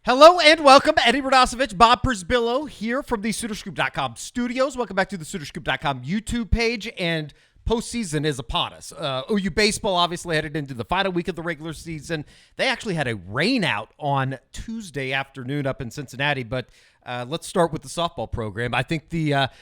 Hello and welcome. Eddie Radosevich, Bob Przybylo here from the SoonerScoop.com studios. Welcome back to the SoonerScoop.com YouTube page, and postseason is upon us. OU baseball obviously headed into the final week of the regular season. They actually had a rain out on Tuesday afternoon up in Cincinnati, but let's start with the softball program. I think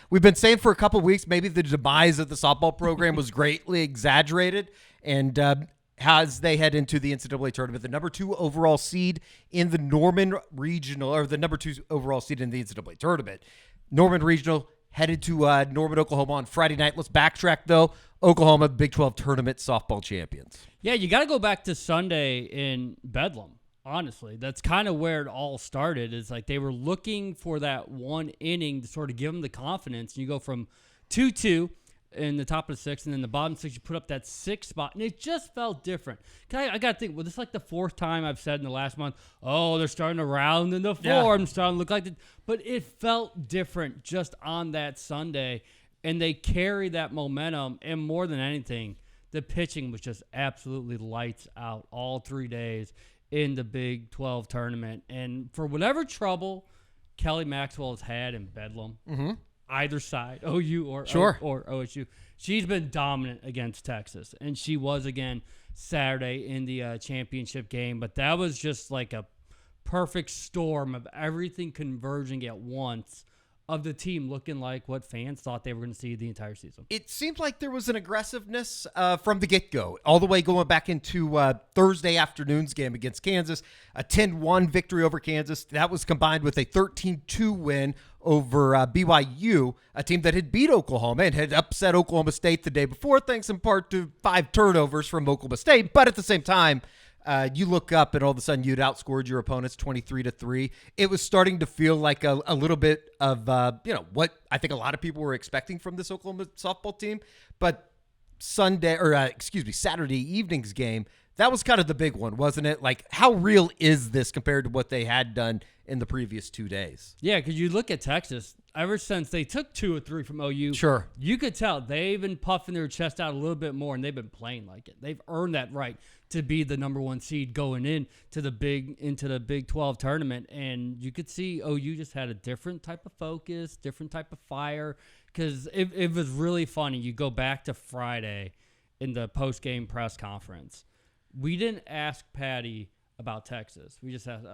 we've been saying for a couple of weeks maybe the demise of the softball program was greatly exaggerated, and as they head into the NCAA tournament, the number 2 overall seed in the Norman Regional, or the number 2 overall seed in the NCAA tournament, Norman Regional headed to Norman, Oklahoma on Friday night. Let's backtrack, though. Oklahoma, Big 12 tournament softball champions. Yeah, you got to go back to Sunday in Bedlam, honestly. That's kind of where it all started. It's like they were looking for that one inning to sort of give them the confidence. You go from 2-2 in the top of the 6th, and then the bottom 6, you put up that 6th spot, and it just felt different. I got to think, well, this is like the 4th time I've said in the last month, oh, they're starting to round in the form, starting to look like it. But it felt different just on that Sunday, and they carried that momentum, and more than anything, the pitching was just absolutely lights out all 3 days in the Big 12 tournament. And for whatever trouble Kelly Maxwell has had in Bedlam, either side, OU or OSU, she's been dominant against Texas, and she was again Saturday in the championship game. But that was just like a perfect storm of everything converging at once, of the team looking like what fans thought they were going to see the entire season. It seemed like there was an aggressiveness from the get-go, all the way going back into Thursday afternoon's game against Kansas, a 10-1 victory over Kansas. That was combined with a 13-2 win over BYU, a team that had beat Oklahoma and had upset Oklahoma State the day before, thanks in part to 5 turnovers from Oklahoma State. But at the same time, you look up and all of a sudden you'd outscored your opponents 23-3. It was starting to feel like a little bit of what I think a lot of people were expecting from this Oklahoma softball team. But Saturday evening's game, that was kind of the big one, wasn't it? Like, how real is this compared to what they had done in the previous 2 days? Yeah, because you look at Texas, ever since they took 2 or 3 from OU, sure, you could tell they've been puffing their chest out a little bit more, and they've been playing like it. They've earned that right to be the number 1 seed going into the Big 12 tournament. And you could see OU just had a different type of focus, different type of fire, because it was really funny. You go back to Friday in the post-game press conference. We didn't ask Patty about Texas. We just asked,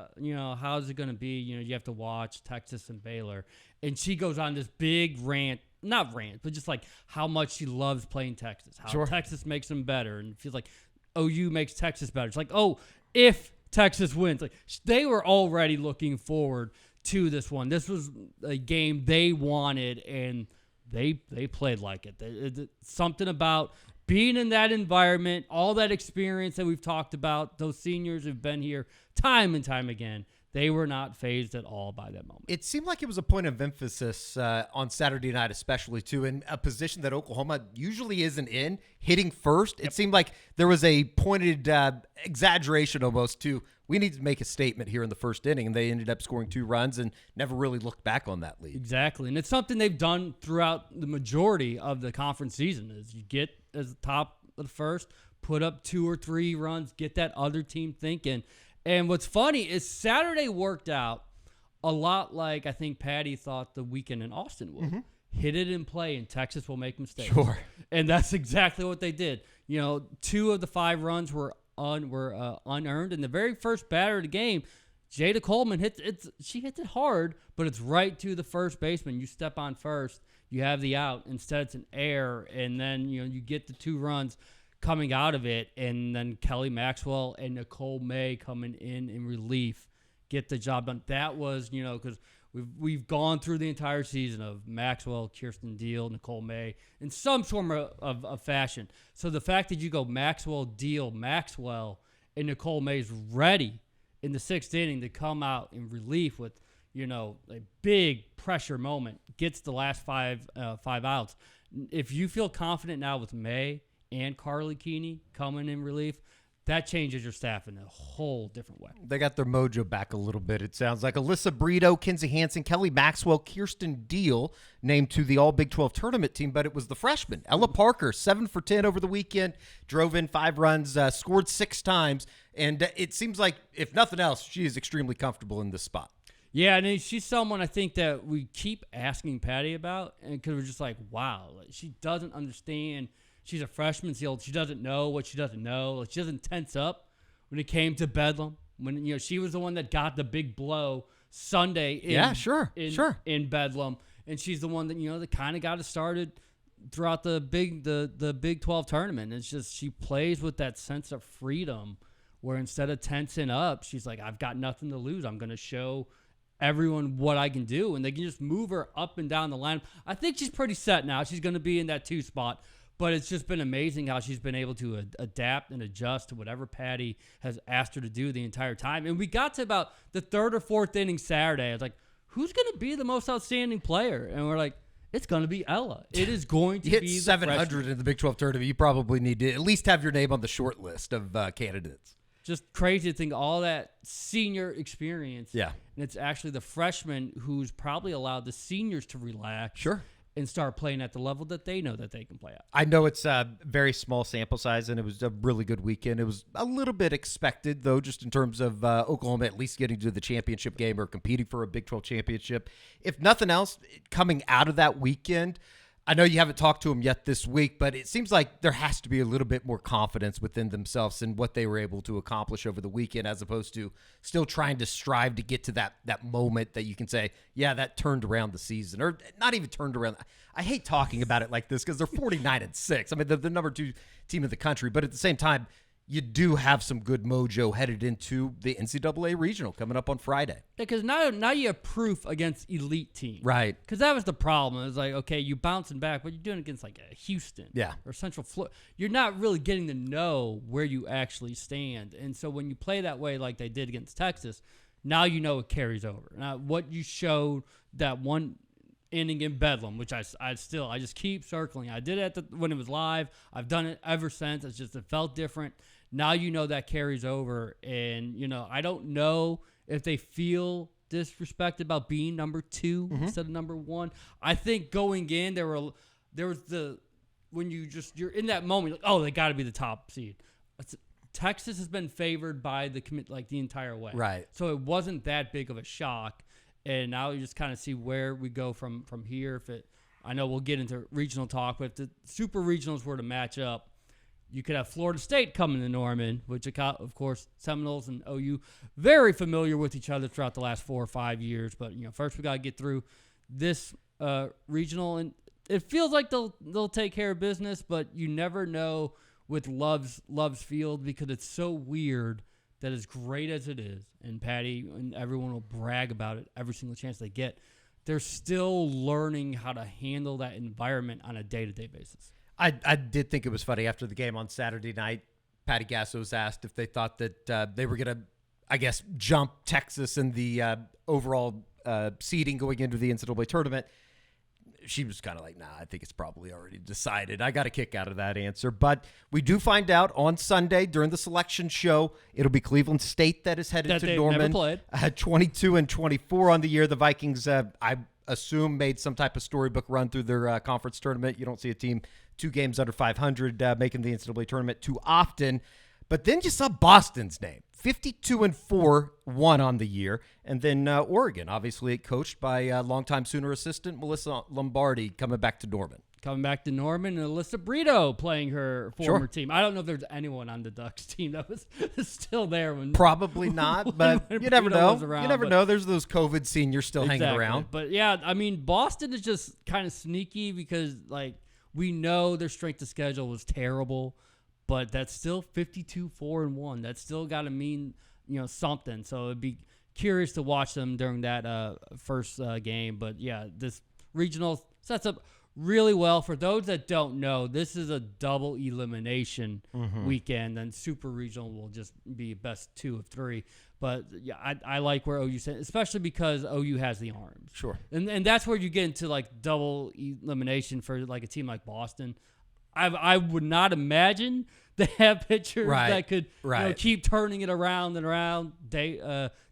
how's it going to be? You have to watch Texas and Baylor. And she goes on this big rant, not rant, but just like how much she loves playing Texas, how Texas makes them better, and feels like OU makes Texas better. It's like, oh, if Texas wins. Like, they were already looking forward to this one. This was a game they wanted, and they played like it. Something about being in that environment, all that experience that we've talked about, those seniors who've been here time and time again, they were not fazed at all by that moment. It seemed like it was a point of emphasis on Saturday night, especially, too, in a position that Oklahoma usually isn't in, hitting first. It seemed like there was a pointed exaggeration almost to, we need to make a statement here in the first inning, and they ended up scoring 2 runs and never really looked back on that lead. Exactly, and it's something they've done throughout the majority of the conference season, is you get as the top of the first, put up 2 or 3 runs, get that other team thinking. And what's funny is Saturday worked out a lot like I think Patty thought the weekend in Austin would. Hit it in play, and Texas will make mistakes. Sure. And that's exactly what they did. 2 of the 5 runs were unearned. And the very first batter of the game, Jada Coleman she hits it hard, but it's right to the first baseman. You step on first, you have the out. Instead, it's an error, and then you get the 2 runs coming out of it, and then Kelly Maxwell and Nicole May coming in relief get the job done. That was, because we've gone through the entire season of Maxwell, Kirsten Deal, Nicole May in some form of fashion. So the fact that you go Maxwell, Deal, Maxwell, and Nicole May's ready in the 6th inning to come out in relief with, a big pressure moment, gets the last 5 outs. If you feel confident now with May and Carly Keeney coming in relief, that changes your staff in a whole different way. They got their mojo back a little bit, it sounds like. Alyssa Brito, Kinsey Hansen, Kelly Maxwell, Kirsten Deal named to the All-Big 12 tournament team, but it was the freshman. Ella Parker, 7 for 10 over the weekend, drove in 5 runs, scored 6 times, and it seems like, if nothing else, she is extremely comfortable in this spot. Yeah, and she's someone I think that we keep asking Patty about, and because we're just like, wow, like, she doesn't understand. She's a freshman. She doesn't know what she doesn't know. Like, she doesn't tense up when it came to Bedlam. When she was the one that got the big blow Sunday. In Bedlam, and she's the one that that kind of got it started throughout the Big 12 tournament. It's just she plays with that sense of freedom, where instead of tensing up, she's like, I've got nothing to lose. I'm going to show everyone what I can do, and they can just move her up and down the line. I think she's pretty set now. She's going to be in that 2 spot. But it's just been amazing how she's been able to adapt and adjust to whatever Patty has asked her to do the entire time. And we got to about the 3rd or 4th inning Saturday. I was like, who's going to be the most outstanding player? And we're like, it's going to be Ella. It is going to be be 700 in the Big 12 tournament. You probably need to at least have your name on the short list of candidates. Just crazy to think all that senior experience. Yeah. And it's actually the freshman who's probably allowed the seniors to relax. Sure. And start playing at the level that they know that they can play at. I know it's a very small sample size, and it was a really good weekend. It was a little bit expected, though, just in terms of Oklahoma at least getting to the championship game or competing for a Big 12 championship. If nothing else, coming out of that weekend, I know you haven't talked to them yet this week, but it seems like there has to be a little bit more confidence within themselves in what they were able to accomplish over the weekend, as opposed to still trying to strive to get to that moment that you can say, yeah, that turned around the season, or not even turned around. I hate talking about it like this because they're 49-6. I mean, they're the number 2 team in the country, but at the same time, you do have some good mojo headed into the NCAA Regional coming up on Friday. Because now you have proof against elite teams. Right. Because that was the problem. It was like, okay, you bouncing back, but you're doing it against like a Houston or Central Florida. You're not really getting to know where you actually stand. And so when you play that way like they did against Texas, now you know it carries over. Now, what you showed that one inning in Bedlam, which I just keep circling. I did it when it was live. I've done it ever since. It's just it felt different. Now you know that carries over, and I don't know if they feel disrespected about being number 2 instead of number 1. I think going in there was when you're in that moment, like, oh, they got to be the top seed. Texas has been favored by the entire way, right? So it wasn't that big of a shock, and now you just kind of see where we go from here. I know we'll get into regional talk, but if the super regionals were to match up, you could have Florida State coming to Norman, which, of course, Seminoles and OU very familiar with each other throughout the last 4 or 5 years. But first we got to get through this regional, and it feels like they'll take care of business. But you never know with Love's Field, because it's so weird that as great as it is, and Patty and everyone will brag about it every single chance they get, they're still learning how to handle that environment on a day-to-day basis. I did think it was funny after the game on Saturday night. Patty Gasso was asked if they thought that they were going to, I guess, jump Texas in the overall seeding going into the NCAA tournament. She was kind of like, nah, I think it's probably already decided. I got a kick out of that answer. But we do find out on Sunday during the selection show, it'll be Cleveland State that is headed to Norman. Never played. 22-24 on the year. The Vikings, I assume, made some type of storybook run through their conference tournament. You don't see a team 2 games under 500 making the NCAA tournament too often. But then you saw Boston's name, 52-4, 1 on the year. And then Oregon, obviously coached by longtime Sooner assistant Melissa Lombardi, coming back to Norman. Coming back to Norman, and Alyssa Brito playing her former team. I don't know if there's anyone on the Ducks team that was still there. Probably not, but you never know. You never know. There's those COVID seniors still hanging around. But, yeah, I mean, Boston is just kind of sneaky because, we know their strength of schedule was terrible, but that's still 52-4-1. That's still got to mean, something. So it'd be curious to watch them during that first game. But, yeah, this regional sets up really well. For those that don't know, this is a double elimination weekend, and super regional will just be best 2 of 3. But yeah, I like where OU sent, especially because OU has the arms. Sure. And that's where you get into double elimination for a team like Boston. I would not imagine They have pitchers Right, that could right. keep turning it around and around day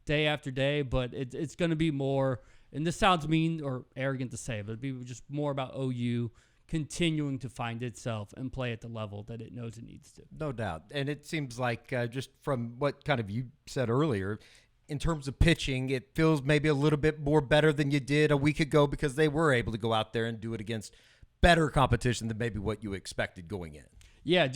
after day, but it's going to be more, and this sounds mean or arrogant to say, but it'd be just more about OU continuing to find itself and play at the level that it knows it needs to. No doubt. And it seems like just from what kind of you said earlier, in terms of pitching, it feels maybe a little bit more better than you did a week ago because they were able to go out there and do it against better competition than maybe what you expected going in. Yeah,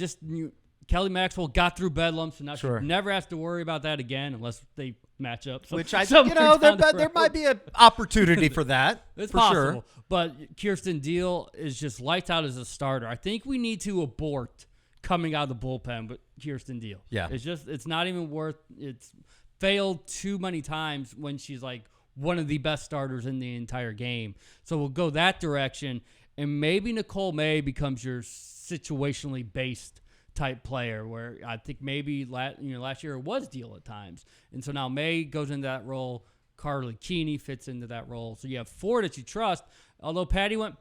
Kelly Maxwell got through Bedlam, so now Sure. she never has to worry about that again unless they match up. Which somewhere down the there road. might be an opportunity for that. It's for possible. sure. But Kirsten Deal is just lights out as a starter. I think we need to abort coming out of the bullpen with Kirsten Deal. Yeah. It's not even worth it's failed too many times when she's like one of the best starters in the entire game. So we'll go that direction, and maybe Nicole May becomes your situationally based type player, where I think maybe last year it was Deal at times, and so now May goes into that role. Carly Keeney fits into that role. So you have four that you trust. Although Patty went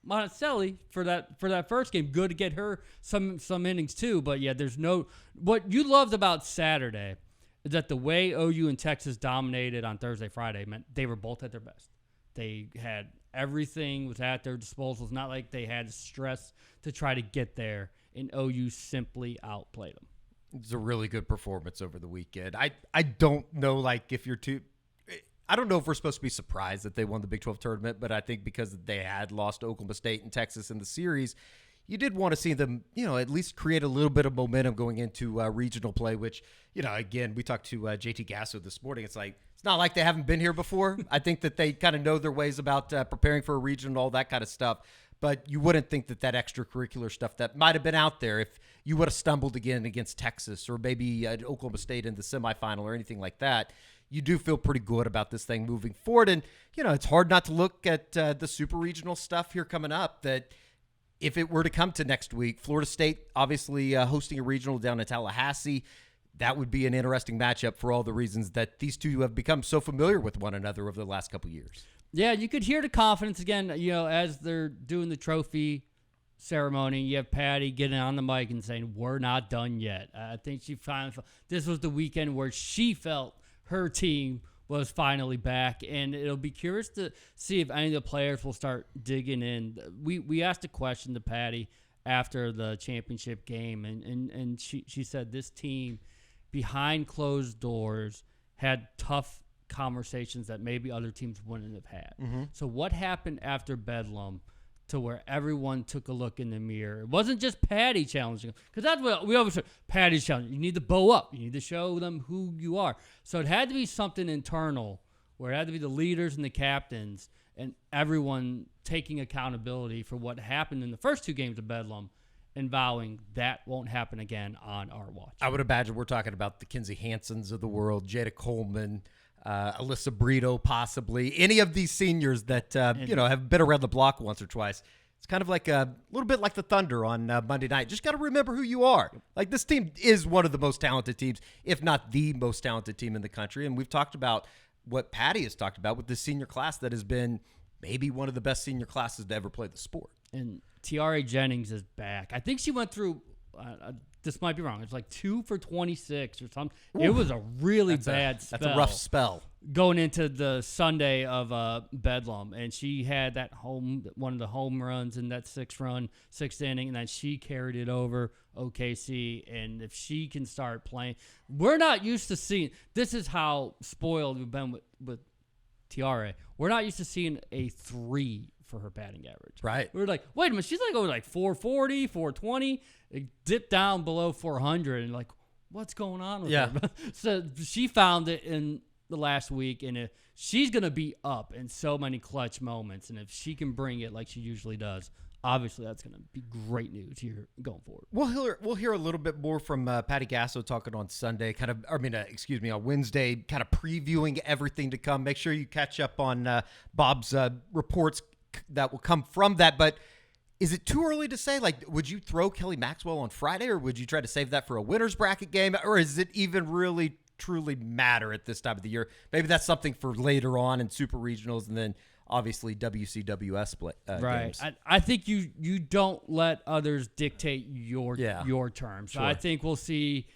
Monticelli for that first game, good to get her some innings too. But yeah, there's no what you loved about Saturday is that the way OU and Texas dominated on Thursday, Friday meant they were both at their best. They had everything was at their disposal. It's not like they had stress to try to get there, and OU simply outplayed them. It's a really good performance over the weekend. I don't know, like, if you're too – I don't know if we're supposed to be surprised that they won the Big 12 tournament, but I think because they had lost to Oklahoma State and Texas in the series, you did want to see them, at least create a little bit of momentum going into regional play, which, again, we talked to JT Gasso this morning. It's like, it's not like they haven't been here before. I think that they kind of know their ways about preparing for a region and all that kind of stuff. But you wouldn't think that extracurricular stuff that might have been out there if you would have stumbled again against Texas or maybe Oklahoma State in the semifinal or anything like that. You do feel pretty good about this thing moving forward. And, it's hard not to look at the super regional stuff here coming up that if it were to come to next week, Florida State obviously hosting a regional down in Tallahassee, that would be an interesting matchup for all the reasons that these two have become so familiar with one another over the last couple of years. Yeah, you could hear the confidence again, as they're doing the trophy ceremony. You have Patty getting on the mic and saying, "We're not done yet." I think she finally this was the weekend where she felt her team was finally back, and it'll be curious to see if any of the players will start digging in. We asked a question to Patty after the championship game, and she said this team behind closed doors had tough conversations that maybe other teams wouldn't have had. Mm-hmm. So what happened after Bedlam to where everyone took a look in the mirror? It wasn't just Patty challenging, because that's what we always say. Patty's challenging. You need to bow up. You need to show them who you are. So it had to be something internal where it had to be the leaders and the captains and everyone taking accountability for what happened in the first two games of Bedlam and vowing that won't happen again on our watch. I would imagine we're talking about the Kinsey Hansons of the world, Jada Coleman, Alyssa Brito, possibly any of these seniors that have been around the block once or twice. It's kind of like a little bit like the Thunder on Monday night. Just got to remember who you are. Like, this team is one of the most talented teams, if not the most talented team in the country. And we've talked about what Patty has talked about with this senior class that has been maybe one of the best senior classes to ever play the sport. And Tiare Jennings is back. I think she went through. This might be wrong. It's like 2 for 26 or something. Ooh, it was a really bad spell. That's a rough spell. Going into the Sunday of Bedlam, and she had one of the home runs in that sixth inning, and then she carried it over OKC. And if she can start playing, we're not used to seeing. This is how spoiled we've been with Tiare. We're not used to seeing a 3 for her batting average. Right. We were like, wait a minute, she's like over like 440, 420. It dipped down below 400, and like, what's going on with her? So she found it in the last week, and if she's going to be up in so many clutch moments, and if she can bring it like she usually does, obviously that's going to be great news here going forward. We'll hear a little bit more from Patty Gasso talking on Sunday, on Wednesday, kind of previewing everything to come. Make sure you catch up on Bob's reports that will come from that. But is it too early to say, like, would you throw Kelly Maxwell on Friday, or would you try to save that for a winner's bracket game, or is it even really truly matter at this time of the year. Maybe that's something for later on in super regionals, and then obviously WCWS split games. I think you don't let others dictate your terms. Sure. I think we'll see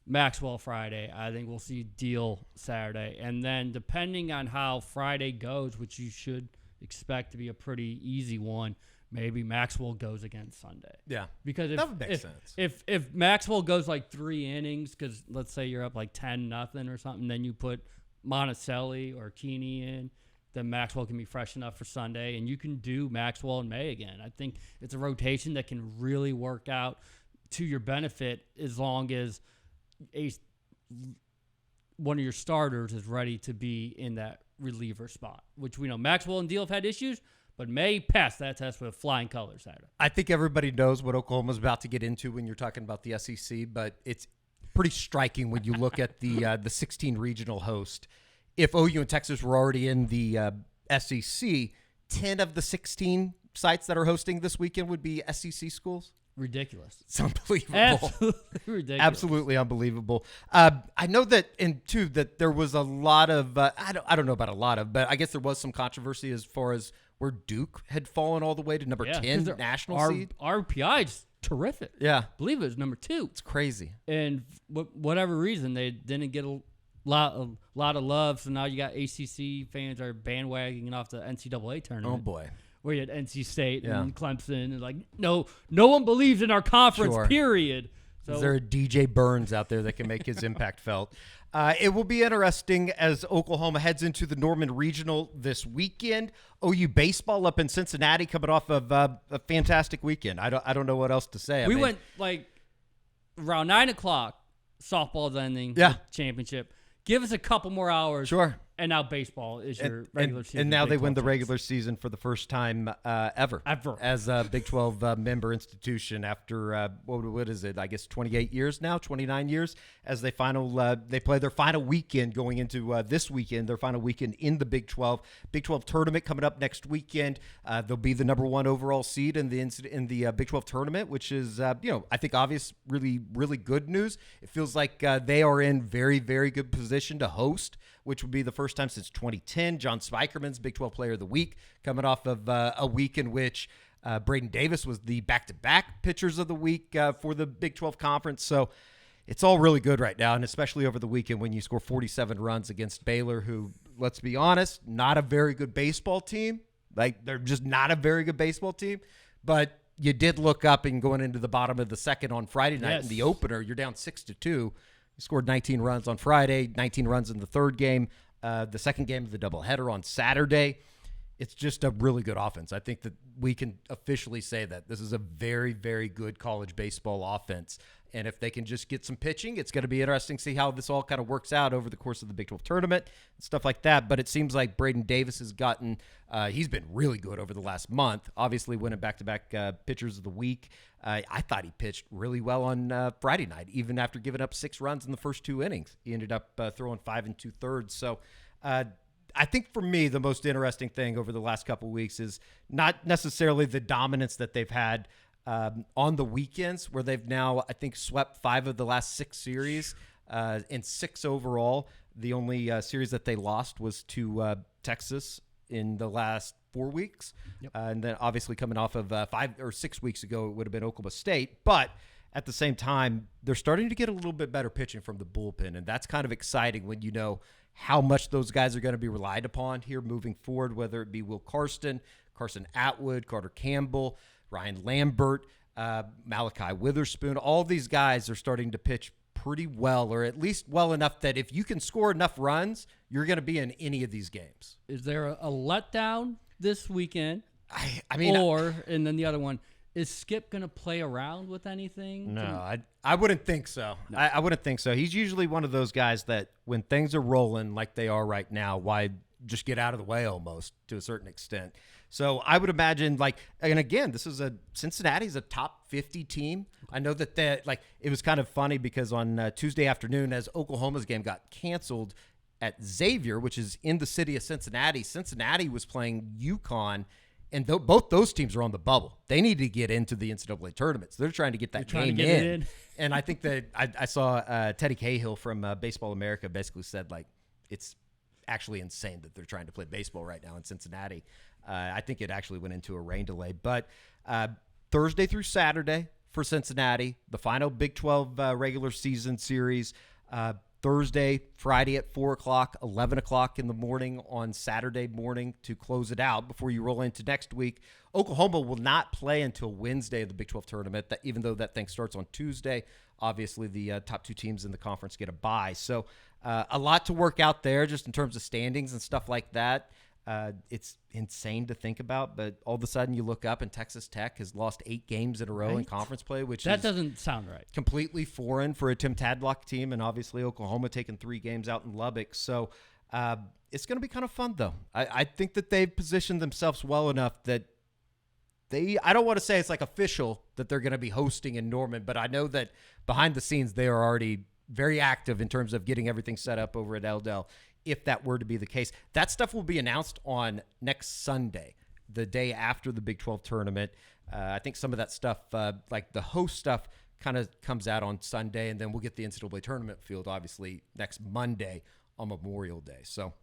Maxwell Friday. I think we'll see Deal Saturday. And then depending on how Friday goes, which you should expect to be a pretty easy one, maybe Maxwell goes again Sunday. Yeah. Because that would make sense. If Maxwell goes like 3 innings, because let's say you're up like 10-0 or something, then you put Monticelli or Keeney in, then Maxwell can be fresh enough for Sunday, and you can do Maxwell in May again. I think it's a rotation that can really work out to your benefit as long as one of your starters is ready to be in that reliever spot, which we know Maxwell and Deal have had issues, but May passed that test with flying colors Saturday. I think everybody knows what Oklahoma's about to get into when you're talking about the SEC, but it's pretty striking when you look at the 16 regional host. If OU and Texas were already in the SEC, 10 of the 16 sites that are hosting this weekend would be SEC schools. Ridiculous. It's unbelievable. Absolutely ridiculous. Absolutely unbelievable. I know that, and too, that there was a lot of, I don't know about a lot of, but I guess there was some controversy as far as where Duke had fallen all the way to number 10 national seed. RPI is terrific. Yeah. I believe it was number 2. It's crazy. And whatever reason, they didn't get a lot of love. So now you got ACC fans are bandwagoning off the NCAA tournament. Oh, boy. Where you had NC State and Clemson, and like, no one believes in our conference, period. So, is there a DJ Burns out there that can make his impact felt? It will be interesting as Oklahoma heads into the Norman Regional this weekend. OU baseball up in Cincinnati, coming off of a fantastic weekend. I don't know what else to say. We went like around 9:00. Softball's ending. Yeah. Championship. Give us a couple more hours. Sure. And now baseball is your regular season. And now they win the champs. regular season for the first time ever as a Big 12 member institution after, what is it, I guess 28 years now, 29 years, as they play their final weekend going into this weekend, their final weekend in the Big 12. Big 12 tournament coming up next weekend. They'll be the number 1 overall seed in the Big 12 tournament, which is, I think obvious, really, really good news. It feels like they are in very, very good position to host, which would be the first time since 2010. John Spikerman's Big 12 Player of the Week, coming off of a week in which Braden Davis was the back-to-back Pitchers of the Week for the Big 12 Conference. So it's all really good right now, and especially over the weekend when you score 47 runs against Baylor, who, let's be honest, not a very good baseball team. Like, they're just not a very good baseball team. But you did look up and going into the bottom of the second on Friday night in the opener, you're down 6-2. He scored 19 runs on Friday, 19 runs in the third game, the second game of the doubleheader on Saturday. It's just a really good offense. I think that we can officially say that this is a very, very good college baseball offense. And if they can just get some pitching, it's going to be interesting to see how this all kind of works out over the course of the Big 12 tournament and stuff like that. But it seems like Braden Davis has gotten he's been really good over the last month, obviously winning back-to-back Pitchers of the Week. I thought he pitched really well on Friday night, even after giving up 6 runs in the first 2 innings. He ended up throwing 5 2/3. So I think for me, the most interesting thing over the last couple of weeks is not necessarily the dominance that they've had on the weekends, where they've now, I think, swept 5 of the last 6 series and 6 overall. The only series that they lost was to Texas in the last 4 weeks. Yep. And then obviously coming off of 5 or 6 weeks ago, it would have been Oklahoma State. But at the same time, they're starting to get a little bit better pitching from the bullpen. And that's kind of exciting when you know how much those guys are going to be relied upon here moving forward, whether it be Will Carson Atwood, Carter Campbell, Ryan Lambert, Malachi Witherspoon. All these guys are starting to pitch pretty well, or at least well enough that if you can score enough runs, you're going to be in any of these games. Is there a letdown this weekend? I mean, and then the other one, is Skip going to play around with anything? No, I wouldn't think so. No. I wouldn't think so. He's usually one of those guys that when things are rolling like they are right now, why just get out of the way almost to a certain extent. So I would imagine, and again, Cincinnati's a top 50 team. I know that it was kind of funny because on Tuesday afternoon, as Oklahoma's game got canceled at Xavier, which is in the city of Cincinnati, Cincinnati was playing UConn And both those teams are on the bubble. They need to get into the NCAA tournament. So they're trying to get that game in. And I think that I saw Teddy Cahill from Baseball America basically said, like, it's actually insane that they're trying to play baseball right now in Cincinnati. I think it actually went into a rain delay. But Thursday through Saturday for Cincinnati, the final Big 12 regular season series. Thursday, Friday at 4 o'clock, 11 o'clock in the morning on Saturday morning to close it out before you roll into next week. Oklahoma will not play until Wednesday of the Big 12 tournament, even though that thing starts on Tuesday. Obviously, the top two teams in the conference get a bye. So a lot to work out there just in terms of standings and stuff like that. It's insane to think about, but all of a sudden you look up and Texas Tech has lost 8 games in a row in conference play, which that doesn't sound right. Completely foreign for a Tim Tadlock team, and obviously Oklahoma taking 3 games out in Lubbock. So it's going to be kind of fun, though. I think that they've positioned themselves well enough that I don't want to say it's like official that they're going to be hosting in Norman, but I know that behind the scenes they are already very active in terms of getting everything set up over at Eldell. If that were to be the case, that stuff will be announced on next Sunday, the day after the Big 12 tournament. I think some of that stuff, like the host stuff, kind of comes out on Sunday, and then we'll get the NCAA tournament field, obviously, next Monday on Memorial Day. So,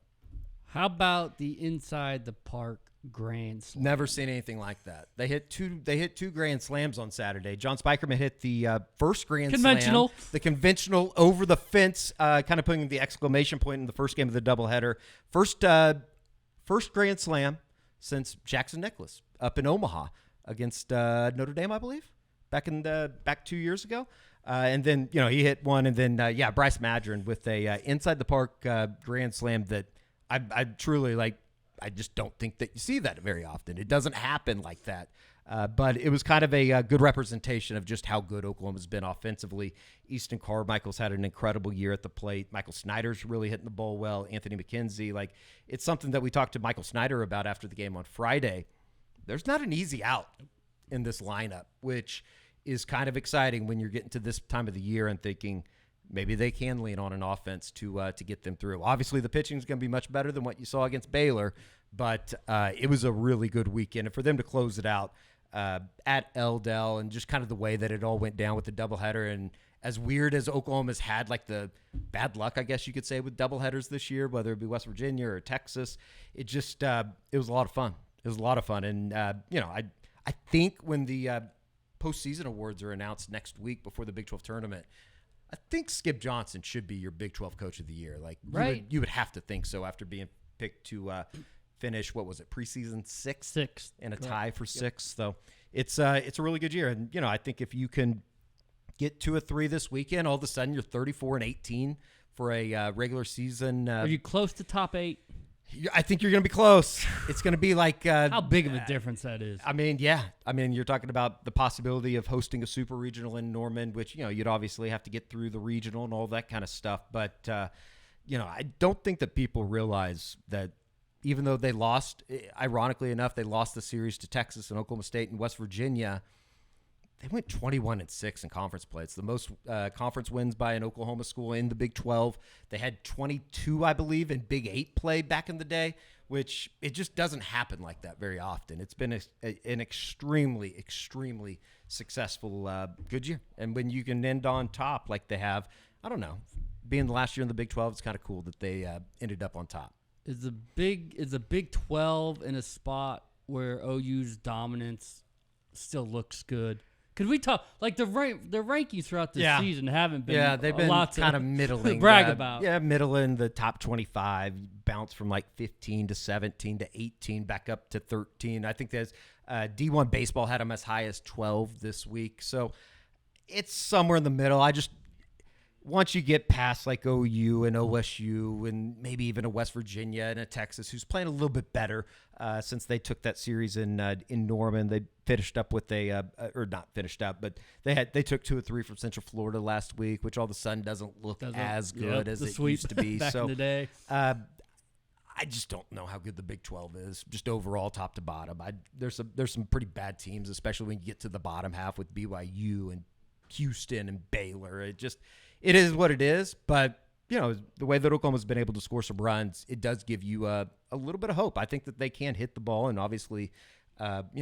how about the Inside the Park Grand Slam? Never seen anything like that. They hit two Grand Slams on Saturday. John Spikerman hit the first Grand Slam. The conventional over the fence, kind of putting the exclamation point in the first game of the doubleheader. First Grand Slam since Jackson Nicholas up in Omaha against Notre Dame, I believe, back 2 years ago. And then, he hit one, and then, Bryce Madron with a Inside the Park Grand Slam that I truly like. I just don't think that you see that very often. It doesn't happen like that. But it was kind of a good representation of just how good Oklahoma's been offensively. Easton Carmichael's had an incredible year at the plate. Michael Snyder's really hitting the ball well. Anthony McKenzie. It's something that we talked to Michael Snyder about after the game on Friday. There's not an easy out in this lineup, which is kind of exciting when you're getting to this time of the year and thinking maybe they can lean on an offense to get them through. Obviously, the pitching is going to be much better than what you saw against Baylor, but it was a really good weekend. And for them to close it out at Eldell and just kind of the way that it all went down with the doubleheader, and as weird as Oklahoma's had the bad luck, I guess you could say, with doubleheaders this year, whether it be West Virginia or Texas, it just it was a lot of fun. It was a lot of fun. And, I think when the postseason awards are announced next week before the Big 12 tournament, I think Skip Johnson should be your Big 12 Coach of the Year. Right. You would have to think so after being picked to finish, what was it, preseason sixth and a tie for sixth. So it's a really good year. And, I think if you can get 2 or 3 this weekend, all of a sudden you're 34-18 for a regular season. Are you close to top 8? I think you're going to be close. It's going to be like how big of a difference that is. I mean, yeah. I mean, you're talking about the possibility of hosting a super regional in Norman, which, you'd obviously have to get through the regional and all that kind of stuff. But, I don't think that people realize that even though they lost, ironically enough, they lost the series to Texas and Oklahoma State and West Virginia, they went 21-6 in conference play. It's the most conference wins by an Oklahoma school in the Big 12. They had 22, I believe, in Big 8 play back in the day, which it just doesn't happen like that very often. It's been an extremely, extremely successful good year. And when you can end on top like they have, I don't know, being the last year in the Big 12, it's kind of cool that they ended up on top. Is the Big 12 in a spot where OU's dominance still looks good? Could we talk the rankings throughout the season haven't been? Yeah, they've been kind of middling. Brag about. Yeah, middling the top 25, bounce from 15 to 17 to 18, back up to 13. I think there's D1 baseball had them as high as 12 this week, so it's somewhere in the middle. Once you get past OU and OSU and maybe even a West Virginia and a Texas who's playing a little bit better since they took that series in Norman, they finished up with or not finished up, but they took 2 or 3 from Central Florida last week, which all of a sudden doesn't look as good as it used to be. Back in the day. I just don't know how good the Big 12 is, just overall top to bottom. There's some pretty bad teams, especially when you get to the bottom half with BYU and Houston and Baylor. It is what it is, but the way that Oklahoma's been able to score some runs, it does give you a little bit of hope. I think that they can hit the ball, and obviously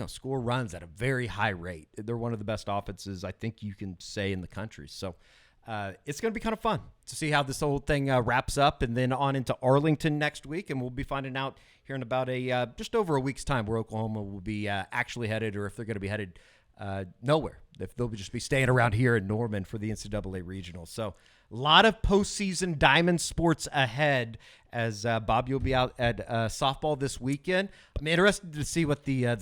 score runs at a very high rate. They're one of the best offenses I think you can say in the country. So it's going to be kind of fun to see how this whole thing wraps up, and then on into Arlington next week. And we'll be finding out here in about just over a week's time where Oklahoma will be actually headed, or if they're going to be headed nowhere, if they'll just be staying around here in Norman for the NCAA Regional. So a lot of postseason diamond sports ahead, as Bob, you'll be out at softball this weekend. I'm interested to see what the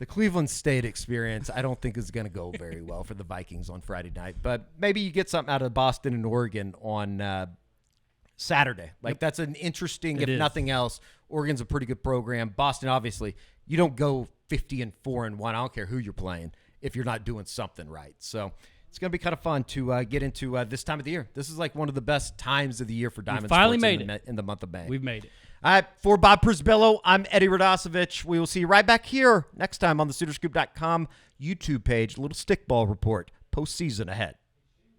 Cleveland State experience, I don't think, is going to go very well for the Vikings on Friday night. But maybe you get something out of Boston and Oregon on Saturday. That's an interesting, if nothing else. Oregon's a pretty good program. Boston, obviously, you don't go 50-4-1. I don't care who you're playing if you're not doing something right. So it's going to be kind of fun to get into this time of the year. This is like one of the best times of the year for Diamond finally Sports made in the month of May. We've made it. All right, for Bob Przybylo, I'm Eddie Radosevich. We will see you right back here next time on the SoonerScoop.com YouTube page. A little stickball report. Postseason ahead.